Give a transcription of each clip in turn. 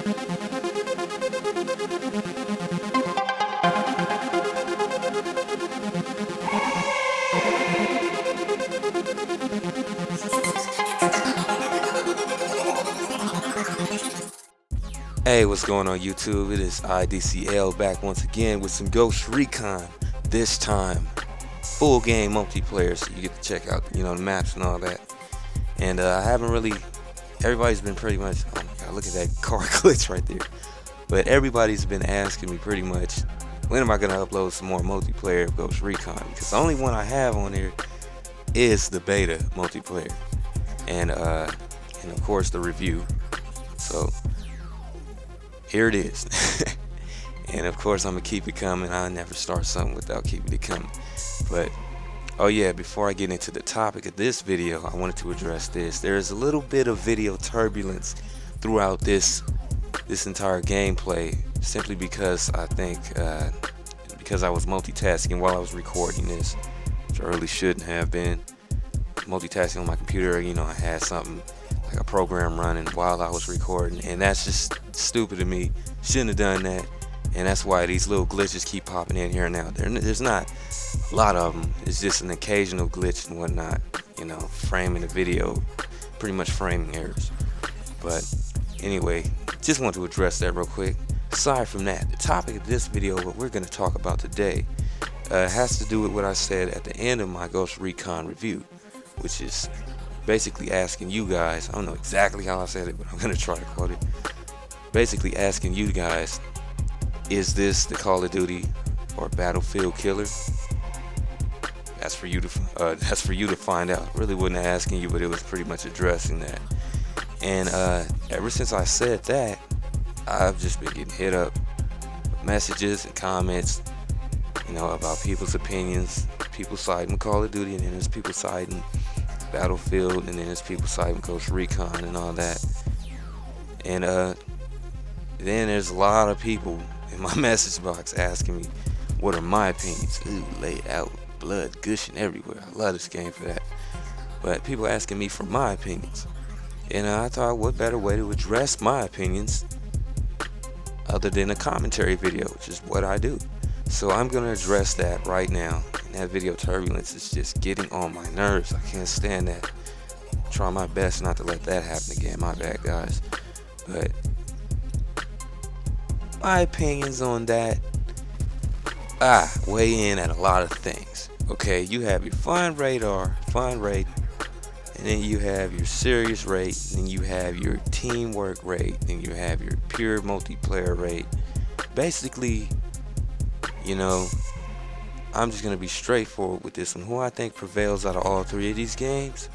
Hey, what's going on YouTube? It is IDCL back once again with some Ghost Recon. This time, full game multiplayer, so you get to check out, the maps and all that. And I haven't really, everybody's been pretty much, oh my god, look at that car glitch right there. But everybody's been asking me pretty much, when am I going to upload some more multiplayer of Ghost Recon? Because the only one I have on here is the beta multiplayer. And of course the review. So here it is. And of course I'm gonna keep it coming. I'll never start something without keeping it coming. But oh yeah, before I get into the topic of this video, I wanted to address this. There is a little bit of video turbulence throughout this entire gameplay, simply because I think because I was multitasking while I was recording this, which I really shouldn't have been. Multitasking on my computer, I had something like a program running while I was recording, and that's just stupid of me. Shouldn't have done that, and that's why these little glitches keep popping in here and now. There's not a lot of them. It's just an occasional glitch and whatnot, framing the video, pretty much framing errors. But anyway, just want to address that real quick. Aside from that, the topic of this video, what we're going to talk about today, has to do with what I said at the end of my Ghost Recon review, which is basically asking you guys, I don't know exactly how I said it, but I'm going to try to quote it. Basically asking you guys, is this the Call of Duty or Battlefield killer? That's for you to find out. Really wasn't asking you, but it was pretty much addressing that. And ever since I said that, I've just been getting hit up with messages and comments, about people's opinions. People siding with Call of Duty, and then there's people siding Battlefield, and then there's people siding Ghost Recon and all that. And then there's a lot of people in my message box asking me what are my opinions. Ooh, laid out, blood gushing everywhere. I love this game for that. But people asking me for my opinions, and I thought, what better way to address my opinions other than a commentary video, which is what I do. So I'm gonna address that right now. And that video turbulence is just getting on my nerves. I can't stand that. Try my best not to let that happen again. My bad, guys. But my opinions on that, weigh in at a lot of things. Okay, you have your fun rate, and then you have your serious rate, and then you have your teamwork rate, and you have your pure multiplayer rate. Basically, I'm just going to be straightforward with this one. Who I think prevails out of all three of these games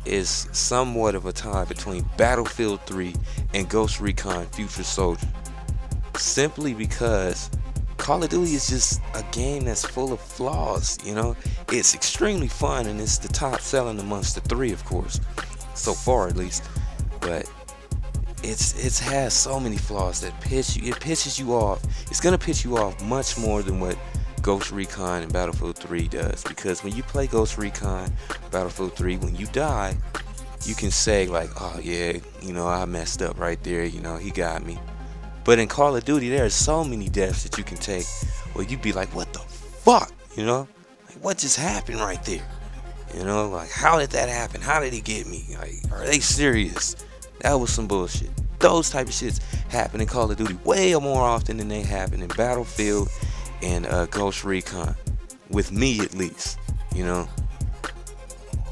is somewhat of a tie between Battlefield 3 and Ghost Recon Future Soldier. Simply because Call of Duty is just a game that's full of flaws, It's extremely fun, and it's the top selling amongst the three, of course. So far, at least. But it has so many flaws that pisses you off. It's gonna piss you off much more than what Ghost Recon and Battlefield 3 does, because when you play Ghost Recon, Battlefield 3, when you die, you can say like, oh yeah, I messed up right there, he got me. But in Call of Duty, there are so many deaths that you can take where you'd be like, what the fuck, like, what just happened right there? Like, how did that happen? How did he get me? Like, are they serious? That was some bullshit. Those type of shits happen in Call of Duty way more often than they happen in Battlefield and Ghost Recon. With me, at least.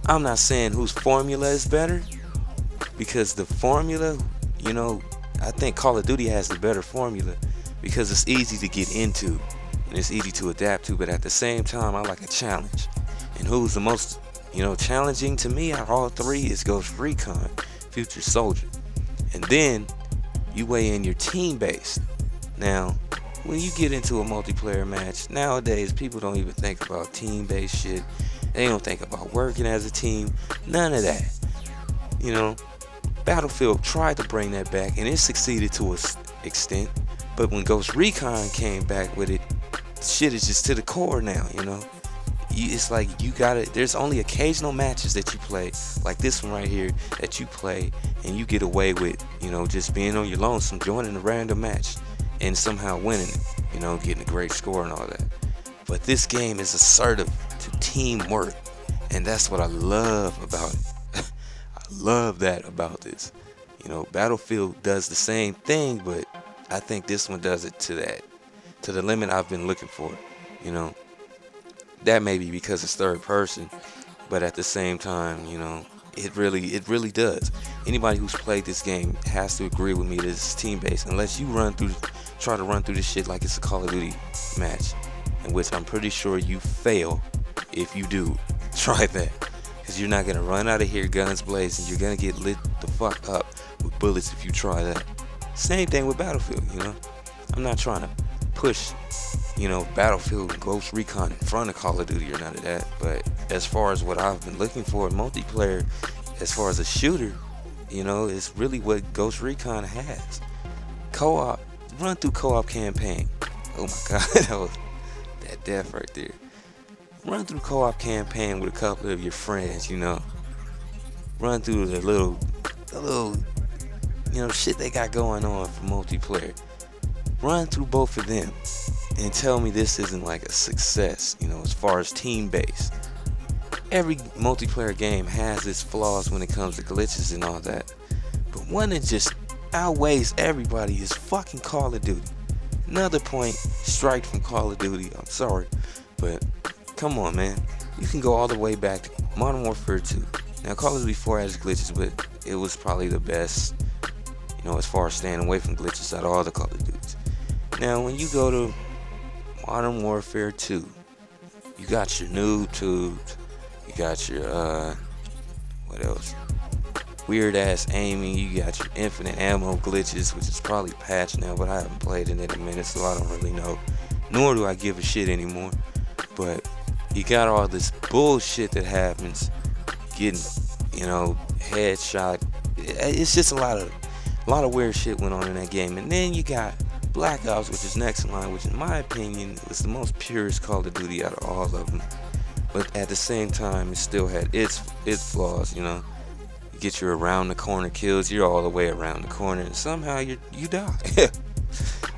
I'm not saying whose formula is better, because the formula, I think Call of Duty has the better formula because it's easy to get into and it's easy to adapt to, but at the same time, I like a challenge. And who's the most, challenging to me out of all three is Ghost Recon Future Soldier. And then you weigh in your team-based. Now, when you get into a multiplayer match, nowadays people don't even think about team-based shit. They don't think about working as a team. None of that. Battlefield tried to bring that back, and it succeeded to an extent. But when Ghost Recon came back with it, shit is just to the core now, it's like you gotta, there's only occasional matches that you play, like this one right here, that you play and you get away with, just being on your lonesome, joining a random match and somehow winning it, getting a great score and all that. But this game is assertive to teamwork, and that's what I love about it. I love that about this. Battlefield does the same thing, but I think this one does it to the limit I've been looking for. That may be because it's third person, but at the same time, it really does. Anybody who's played this game has to agree with me that it's team-based, unless you try to run through this shit like it's a Call of Duty match, in which I'm pretty sure you fail if you do try that, because you're not gonna run out of here guns blazing. You're gonna get lit the fuck up with bullets if you try that. Same thing with Battlefield. I'm not trying to push Battlefield and Ghost Recon in front of Call of Duty or none of that, but as far as what I've been looking for in multiplayer, as far as a shooter, it's really what Ghost Recon has. Co-op, run through co-op campaign. Oh my god, that was that death right there. Run through co-op campaign with a couple of your friends, run through the little shit they got going on for multiplayer. Run through both of them and tell me this isn't like a success, as far as team-based. Every multiplayer game has its flaws when it comes to glitches and all that, but one that just outweighs everybody is fucking Call of Duty. Another point, strike from Call of Duty, I'm sorry, but come on, man. You can go all the way back to Modern Warfare 2. Now, Call of Duty 4 has glitches, but it was probably the best, as far as staying away from glitches out of all the Call of Duties. Now, when you go to Modern Warfare 2, you got your noob tubes, you got your, what else? Weird ass aiming, you got your infinite ammo glitches, which is probably patched now, but I haven't played in it in a minute, so I don't really know. Nor do I give a shit anymore. But you got all this bullshit that happens, getting, headshot. It's just a lot of weird shit went on in that game. And then you got Black Ops, which is next in line, which in my opinion was the most purest Call of Duty out of all of them. But at the same time, it still had its flaws. You get your around the corner kills, you're all the way around the corner, and somehow you die.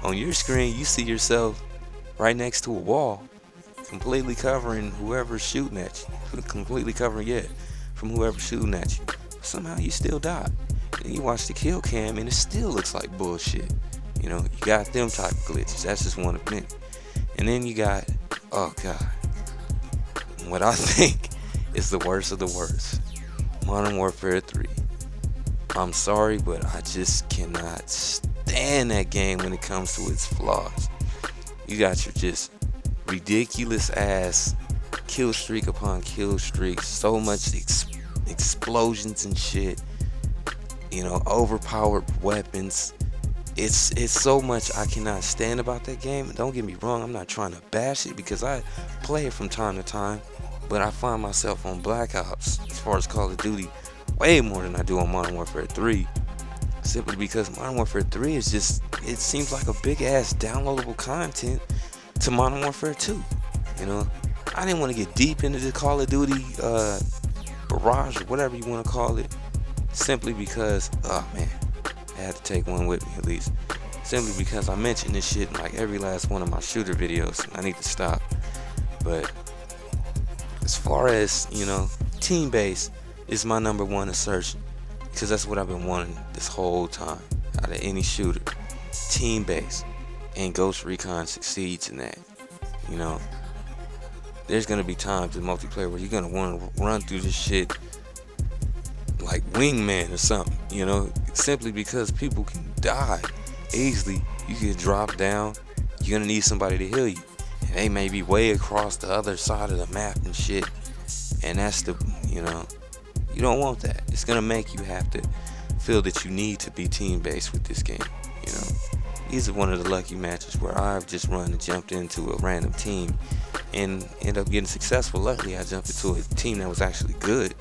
On your screen, you see yourself right next to a wall, completely covering whoever's shooting at you, completely covering from whoever's shooting at you. Somehow you still die. And you watch the kill cam, and it still looks like bullshit. You got them type of glitches. That's just one of many. And then you got, oh god, what I think is the worst of the worst, Modern Warfare 3. I'm sorry, but I just cannot stand that game when it comes to its flaws. You got your just ridiculous ass kill streak upon kill streak, so much explosions and shit, overpowered weapons. It's so much I cannot stand about that game. Don't get me wrong, I'm not trying to bash it because I play it from time to time, but I find myself on Black Ops, as far as Call of Duty, way more than I do on Modern Warfare 3, simply because Modern Warfare 3 is just, it seems like a big ass downloadable content to Modern Warfare 2. I didn't want to get deep into the Call of Duty barrage or whatever you want to call it, simply because, oh man, I had to take one with me at least. Simply because I mentioned this shit in like every last one of my shooter videos. I need to stop. But as far as, team-based is my number one assertion, because that's what I've been wanting this whole time out of any shooter. Team-based. And Ghost Recon succeeds in that. There's gonna be times in multiplayer where you're gonna want to run through this shit like Wingman or something, simply because people can die easily. You get dropped down, you're gonna need somebody to heal you, and they may be way across the other side of the map and shit, and that's the, you don't want that. It's gonna make you have to feel that you need to be team-based with this game. These are one of the lucky matches where I've just run and jumped into a random team and end up getting successful. Luckily, I jumped into a team that was actually good,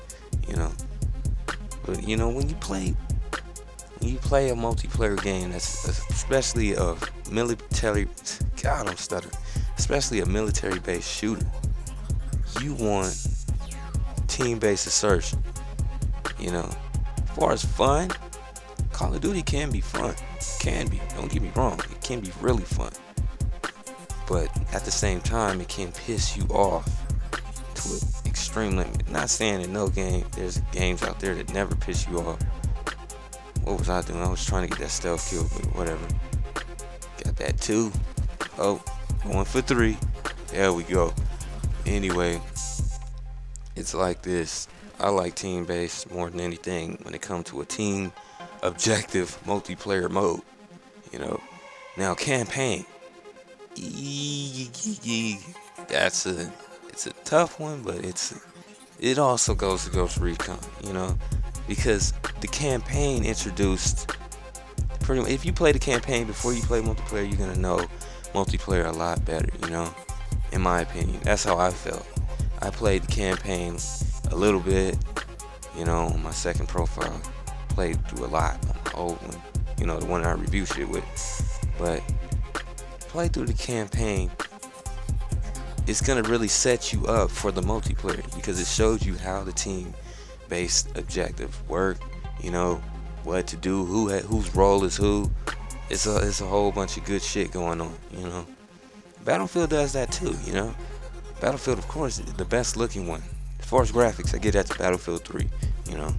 But when you play a multiplayer game that's especially a military, God, I'm stuttering, especially a military-based shooter, you want team-based assertion. You know, as far as fun, Call of Duty can be fun. Can be. Don't get me wrong. It can be really fun. But at the same time, it can piss you off to an extreme limit. Not saying that no game, there's games out there that never piss you off. What was I doing? I was trying to get that stealth kill, but whatever. Got that 2. Oh, going for 3. There we go. Anyway, it's like this. I like team-based more than anything when it comes to a team objective multiplayer mode. You know, now campaign. It's a tough one, but it also goes to Ghost Recon. You know, because the campaign introduced pretty much. If you play the campaign before you play multiplayer, you're gonna know multiplayer a lot better. You know, in my opinion, that's how I felt. I played the campaign a little bit, you know, on my second profile. Played through a lot on my old one, you know, the one I review shit with. But play through the campaign, it's gonna really set you up for the multiplayer because it shows you how the team-based objectives work. You know what to do, whose role is who. It's a whole bunch of good shit going on. You know, Battlefield does that too. You know, Battlefield, of course, is the best looking one. As far as graphics, I get that to Battlefield 3. You know,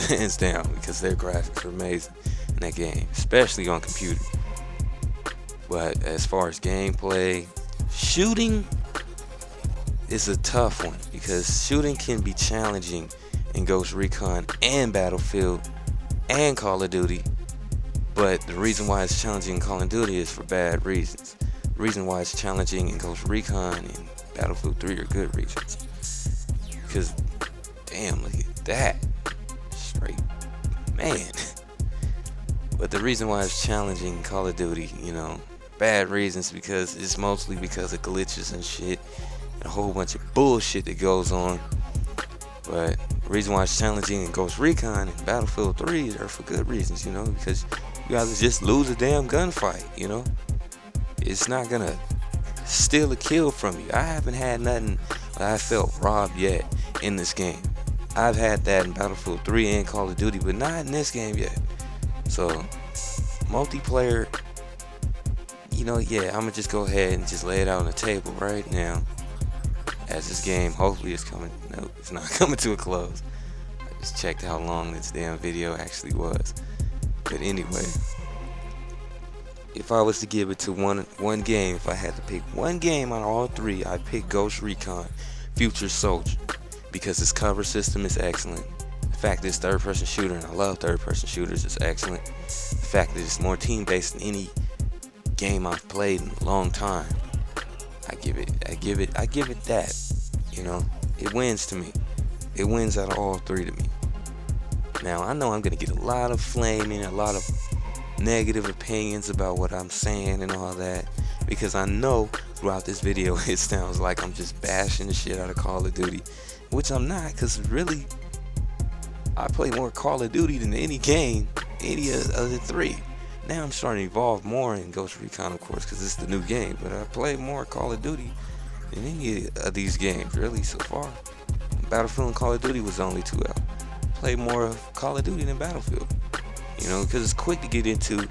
hands down, because their graphics are amazing in that game, especially on computer. But as far as gameplay, shooting is a tough one because shooting can be challenging in Ghost Recon and Battlefield and Call of Duty. But the reason why it's challenging in Call of Duty is for bad reasons. The reason why it's challenging in Ghost Recon and Battlefield 3 are good reasons. Because, damn, look at that. Straight, man. But the reason why it's challenging in Call of Duty, you know, bad reasons, because it's mostly because of glitches and shit. And a whole bunch of bullshit that goes on. But the reason why it's challenging in Ghost Recon and Battlefield 3 are for good reasons, you know, because you guys just lose a damn gunfight, you know. It's not gonna steal a kill from you. I haven't had nothing I felt robbed yet in this game. I've had that in Battlefield 3 and Call of Duty, but not in this game yet. So, multiplayer, you know, yeah, I'm gonna just go ahead and just lay it out on the table right now. As this game hopefully is coming, no, it's not coming to a close. I just checked how long this damn video actually was. But anyway, if I was to give it to one game, if I had to pick one game out of all 3, I'd pick Ghost Recon Future Soldier, because its cover system is excellent. The fact that it's third-person shooter, and I love third-person shooters, is excellent. The fact that it's more team-based than any game I've played in a long time. I give it that. You know, it wins to me. It wins out of all 3 to me. Now, I know I'm gonna get a lot of flaming, a lot of negative opinions about what I'm saying and all that, because I know throughout this video it sounds like I'm just bashing the shit out of Call of Duty, which I'm not, because really I play more Call of Duty than any game, any of the 3. Now I'm starting to evolve more in Ghost Recon, of course, because it's the new game, but I play more Call of Duty than any of these games really so far. Battlefield and Call of Duty was the only 2 out. Play more of Call of Duty than Battlefield, you know, because it's quick to get into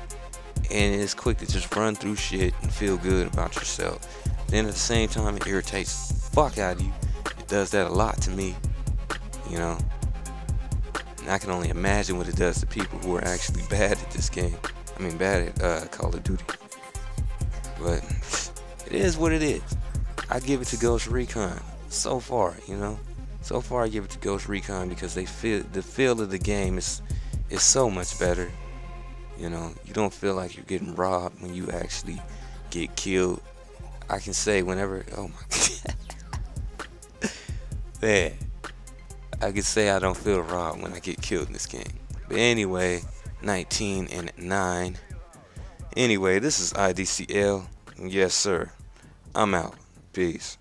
and it's quick to just run through shit and feel good about yourself. Then at the same time, it irritates the fuck out of you. It does that a lot to me, you know, and I can only imagine what it does to people who are actually bad at this game. I mean, bad at Call of Duty. But it is what it is. I give it to Ghost Recon so far, you know. So far, I give it to Ghost Recon because the feel of the game is so much better. You know, you don't feel like you're getting robbed when you actually get killed. I can say whenever, oh my god, man, I can say I don't feel robbed when I get killed in this game. But anyway, 19-9. Anyway, this is IDCL. Yes, sir. I'm out. Peace.